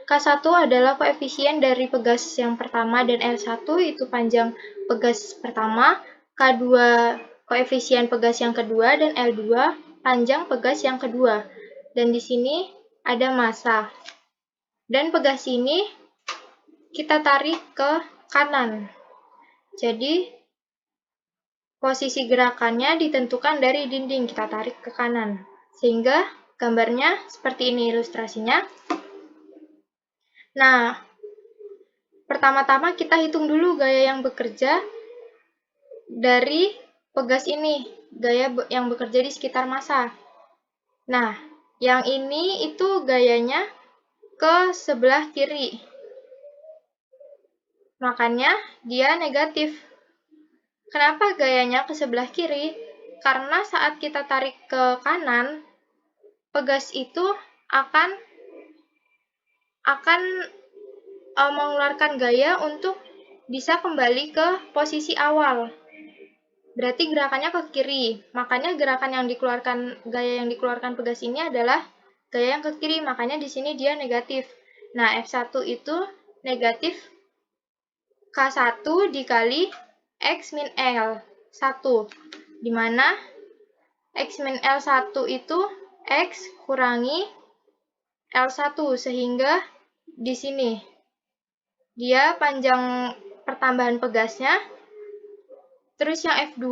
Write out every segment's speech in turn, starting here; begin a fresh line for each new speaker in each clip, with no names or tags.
K1 adalah koefisien dari pegas yang pertama dan L1 itu panjang pegas pertama, K2 koefisien pegas yang kedua, dan L2 panjang pegas yang kedua. Dan di sini ada massa. Dan pegas ini kita tarik ke kanan. Jadi, posisi gerakannya ditentukan dari dinding, kita tarik ke kanan. Sehingga gambarnya seperti ini ilustrasinya. Nah, pertama-tama kita hitung dulu gaya yang bekerja dari pegas ini, gaya yang bekerja di sekitar massa. Nah, yang ini itu gayanya ke sebelah kiri. Makanya dia negatif. Kenapa gayanya ke sebelah kiri? Karena saat kita tarik ke kanan, pegas itu akan mengeluarkan gaya untuk bisa kembali ke posisi awal. Berarti gerakannya ke kiri. Makanya gaya yang dikeluarkan pegas ini adalah gaya yang ke kiri. Makanya di sini dia negatif. Nah, F1 itu negatif K1 dikali X min L1. Di mana X min L1 itu X kurangi L1. Sehingga di sini dia panjang pertambahan pegasnya. Terus yang F2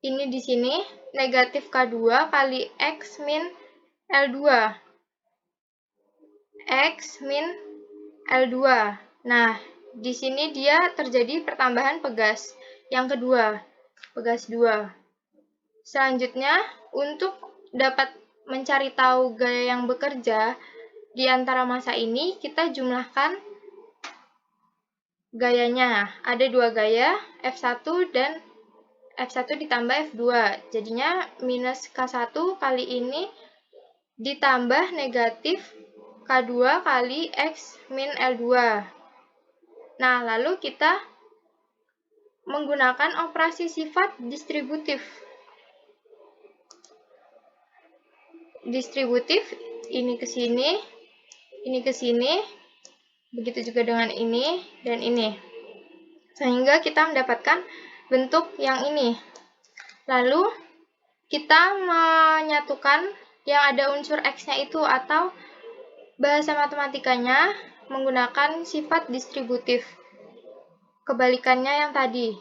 ini di sini negatif K2 kali X min L2. X min L2. Nah, di sini dia terjadi pertambahan pegas yang kedua, pegas 2. Selanjutnya, untuk dapat mencari tahu gaya yang bekerja di antara massa ini, kita jumlahkan gayanya. Ada dua gaya, F1 dan F1 ditambah F2. Jadinya minus K1 kali ini ditambah negatif K2 kali X min L2. Nah, lalu kita menggunakan operasi sifat distributif. Distributif, ini ke sini, ini ke sini, begitu juga dengan ini dan ini. Sehingga kita mendapatkan bentuk yang ini. Lalu, kita menyatukan yang ada unsur X-nya itu, atau bahasa matematikanya menggunakan sifat distributif. Kebalikannya yang tadi.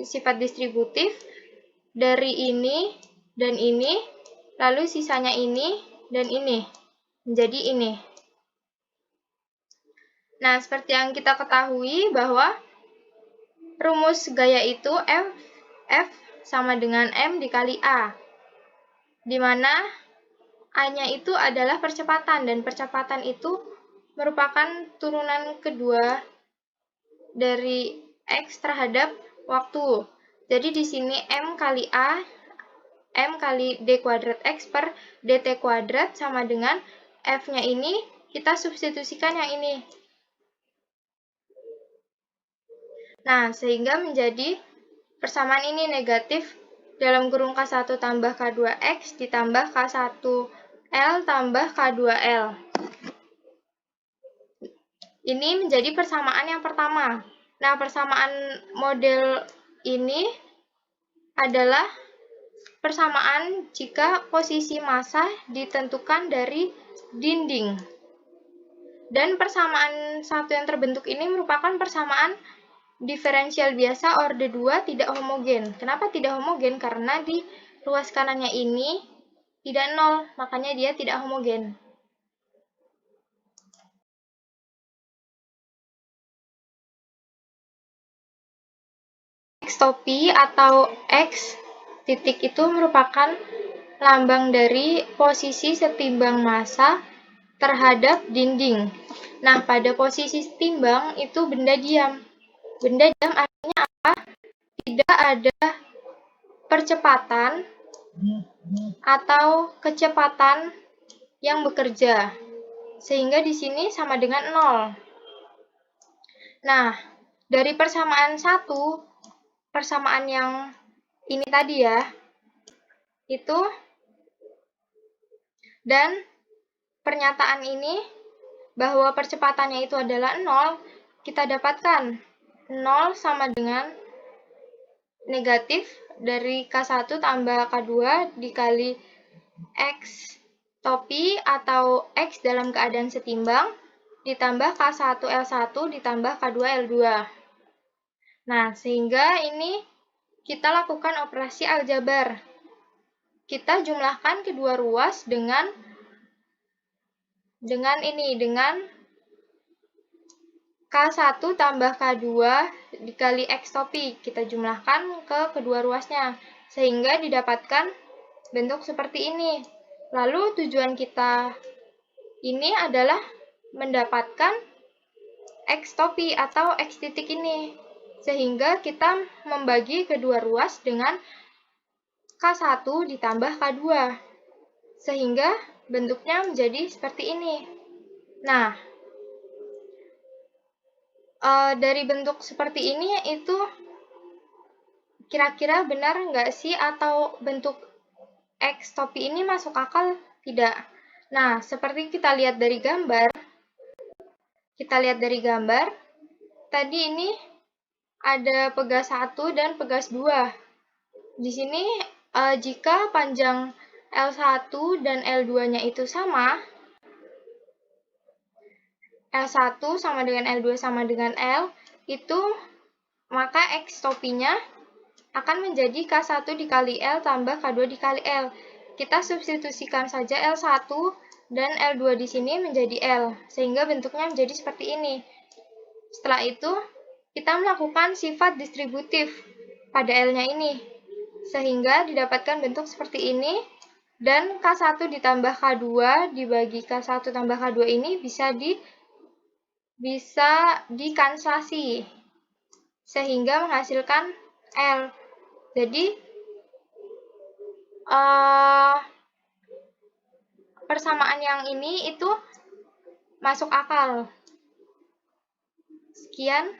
Sifat distributif dari ini dan ini, lalu sisanya ini dan ini. Menjadi ini. Nah, seperti yang kita ketahui bahwa rumus gaya itu F sama dengan M dikali A. Di mana A-nya itu adalah percepatan, dan percepatan itu merupakan turunan kedua dari X terhadap waktu. Jadi di sini M kali A, M kali D kuadrat X per DT kuadrat sama dengan F-nya ini, kita substitusikan yang ini. Nah, sehingga menjadi persamaan ini negatif dalam kurung K1 tambah K2X ditambah K1L tambah K2L. Ini menjadi persamaan yang pertama. Nah, persamaan model ini adalah persamaan jika posisi massa ditentukan dari dinding. Dan persamaan satu yang terbentuk ini merupakan persamaan diferensial biasa orde 2 tidak homogen. Kenapa tidak homogen? Karena di ruas kanannya ini tidak nol, makanya dia tidak homogen. X topi atau X titik itu merupakan lambang dari posisi setimbang massa terhadap dinding. Nah, pada posisi setimbang itu benda diam. Benda diam artinya apa? Tidak ada percepatan atau kecepatan yang bekerja. Sehingga di sini sama dengan 0. Nah, dari persamaan 1, persamaan yang ini tadi ya, itu, dan pernyataan ini bahwa percepatannya itu adalah 0, kita dapatkan 0 sama dengan negatif dari K1 tambah K2 dikali X topi atau X dalam keadaan setimbang ditambah K1 L1 ditambah K2 L2. Nah, sehingga ini kita lakukan operasi aljabar. Kita jumlahkan kedua ruas dengan K1 tambah K2 dikali X topi. Kita jumlahkan ke kedua ruasnya, sehingga didapatkan bentuk seperti ini. Lalu tujuan kita ini adalah mendapatkan X topi atau X titik ini. Sehingga kita membagi kedua ruas dengan K1 ditambah K2. Sehingga bentuknya menjadi seperti ini. Nah, dari bentuk seperti ini itu kira-kira benar nggak sih, atau bentuk X topi ini masuk akal tidak? Nah, seperti kita lihat dari gambar, tadi ini ada pegas 1 dan pegas 2. Di sini jika panjang L1 dan L2-nya itu sama, L1 sama dengan L2 sama dengan L, itu maka X topinya akan menjadi K1 dikali L tambah K2 dikali L. Kita substitusikan saja L1 dan L2 di sini menjadi L, sehingga bentuknya menjadi seperti ini. Setelah itu, kita melakukan sifat distributif pada L-nya ini, sehingga didapatkan bentuk seperti ini, dan K1 ditambah K2 dibagi K1 tambah K2 ini bisa dikanslasi, sehingga menghasilkan L. Jadi, persamaan yang ini itu masuk akal. Sekian.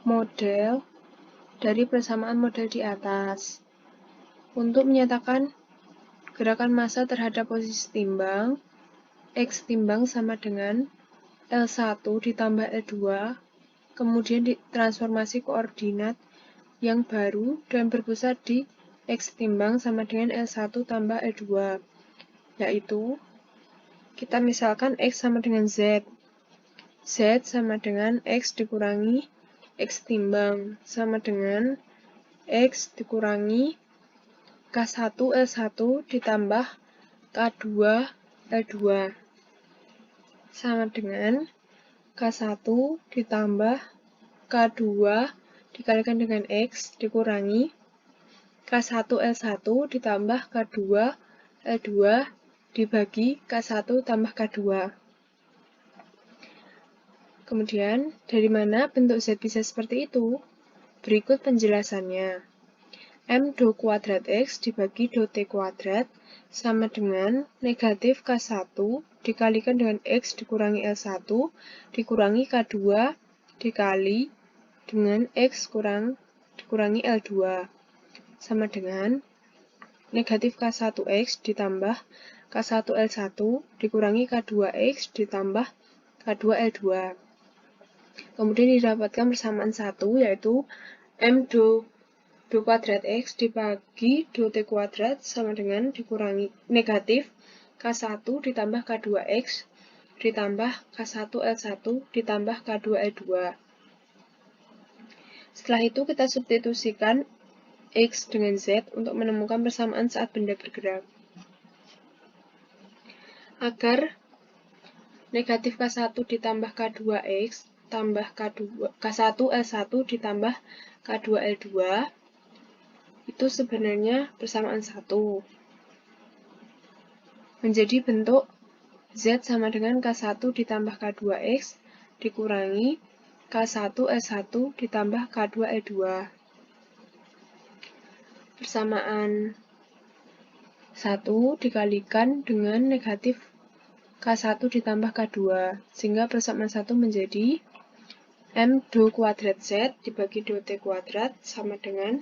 Model dari persamaan model di atas. Untuk menyatakan gerakan massa terhadap posisi timbang, X timbang sama dengan L1 ditambah L2, kemudian ditransformasi koordinat yang baru dan berpusat di X timbang sama dengan L1 tambah L2, yaitu kita misalkan X sama dengan Z. Z sama dengan X dikurangi X timbang sama dengan X dikurangi K1 L1 ditambah K2 L2 sama dengan K1 ditambah K2 dikalikan dengan X dikurangi K1 L1 ditambah K2 L2 dibagi K1 tambah K2. Kemudian, dari mana bentuk Z bisa seperti itu? Berikut penjelasannya. M do kuadrat X dibagi do T kuadrat sama dengan negatif K1 dikalikan dengan X dikurangi L1 dikurangi K2 dikali dengan X dikurangi L2 sama dengan negatif K1X ditambah K1 L1 dikurangi K2X ditambah K2 L2. Kemudian didapatkan persamaan 1, yaitu M do kuadrat X dibagi do T kuadrat sama dengan dikurangi negatif K1 ditambah K2X ditambah K1 L1 ditambah K2 L2. Setelah itu kita substitusikan X dengan Z untuk menemukan persamaan saat benda bergerak. Agar negatif K1 ditambah K2X tambah K1 L1 ditambah K2 L2 itu sebenarnya persamaan 1. Menjadi bentuk Z sama dengan K1 ditambah K2X dikurangi K1 L1 ditambah K2 L2. Persamaan 1 dikalikan dengan negatif K1 ditambah K2, sehingga persamaan 1 menjadi M do kuadrat Z dibagi do T kuadrat sama dengan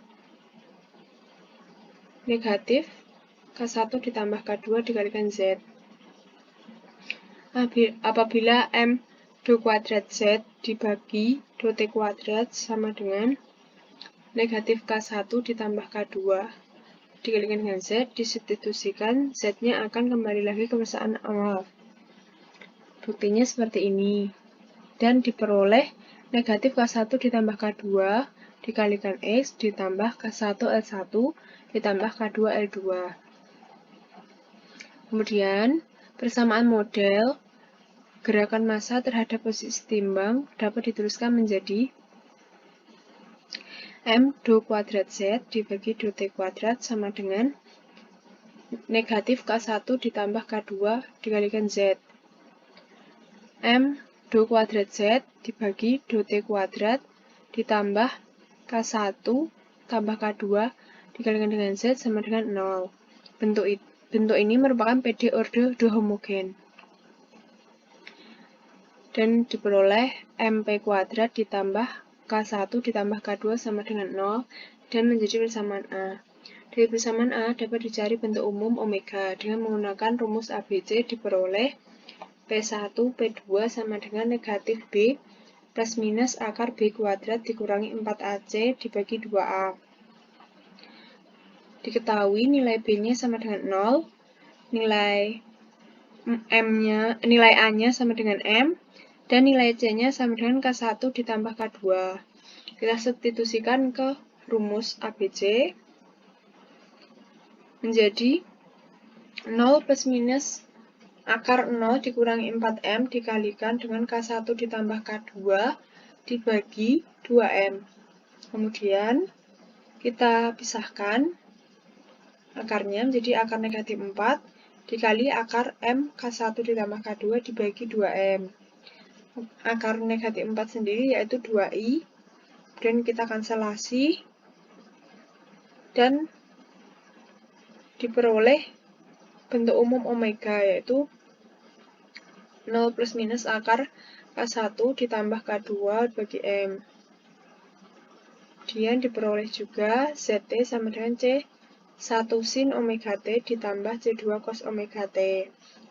negatif K1 ditambah K2 dikalikan Z. Apabila M do kuadrat Z dibagi do T kuadrat sama dengan negatif K1 ditambah K2 dikalikan dengan Z, disubstitusikan, Z-nya akan kembali lagi ke persamaan awal. Buktinya seperti ini. Dan diperoleh negatif K1 ditambah K2 dikalikan X ditambah K1 L1 ditambah K2 L2. Kemudian, persamaan model gerakan massa terhadap posisi timbang dapat dituliskan menjadi M do kuadrat Z dibagi do T kuadrat sama dengan negatif K1 ditambah K2 dikalikan Z. M do kuadrat Z dibagi do T kuadrat ditambah K1 tambah K2 dikalikan dengan Z sama dengan 0. Bentuk ini merupakan PD orde 2 homogen. Dan diperoleh MP kuadrat ditambah K1 ditambah K2 sama dengan 0 dan menjadi persamaan A. Dari persamaan A dapat dicari bentuk umum omega dengan menggunakan rumus ABC diperoleh P1 P2 sama dengan negatif B plus minus akar B kuadrat dikurangi 4AC dibagi 2A. Diketahui nilai B-nya sama dengan 0, nilai A-nya sama dengan M, dan nilai C-nya sama dengan K1 ditambah K2. Kita substitusikan ke rumus ABC menjadi 0 plus minus akar 0 dikurangi 4M dikalikan dengan K1 ditambah K2 dibagi 2M. Kemudian kita pisahkan akarnya menjadi akar negatif 4 dikali akar M K1 ditambah K2 dibagi 2M. Akar negatif 4 sendiri yaitu 2I, dan kita kanselasi, dan diperoleh bentuk umum omega yaitu 0 plus minus akar K1 ditambah K2 bagi M. Kemudian diperoleh juga ZT sama dengan C1 sin omega T ditambah C2 cos omega T.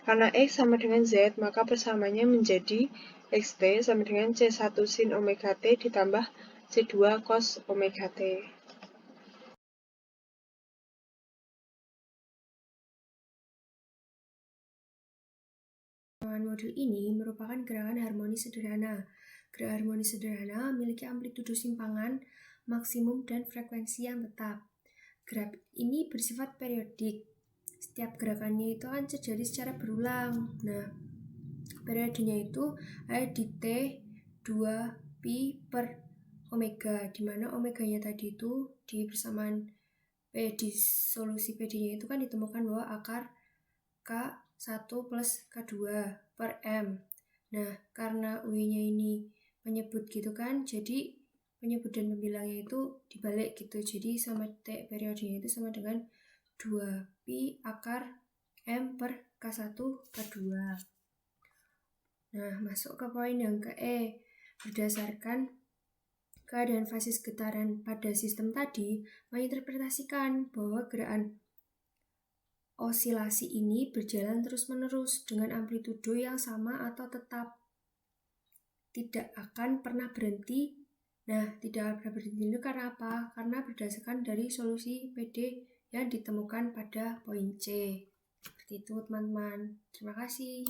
Karena X sama dengan Z, maka persamaannya menjadi XT sama dengan C1 sin omega T ditambah C2 cos omega T.
Modul ini merupakan gerakan harmonis sederhana. Gerakan harmonis sederhana memiliki amplitudo simpangan, maksimum, dan frekuensi yang tetap. Graf ini bersifat periodik. Setiap gerakannya itu akan terjadi secara berulang. Nah, periodenya itu ada di T 2 pi per omega, di mana omeganya tadi itu di persamaan P di solusi PD-nya itu kan ditemukan bahwa akar K1 plus K2 per M. Nah, karena UI-nya ini menyebut gitu kan, jadi penyebut dan pembilangnya itu dibalik gitu. Jadi sama T periodenya itu sama dengan 2 pi akar M per K1 K2. Nah, masuk ke poin yang ke E. Berdasarkan keadaan fasis getaran pada sistem tadi, menginterpretasikan bahwa gerakan osilasi ini berjalan terus-menerus dengan amplitudo yang sama atau tetap. Tidak akan pernah berhenti. Nah, tidak akan pernah berhenti itu karena apa? Karena berdasarkan dari solusi PD yang ditemukan pada poin C. Seperti itu, teman-teman. Terima kasih.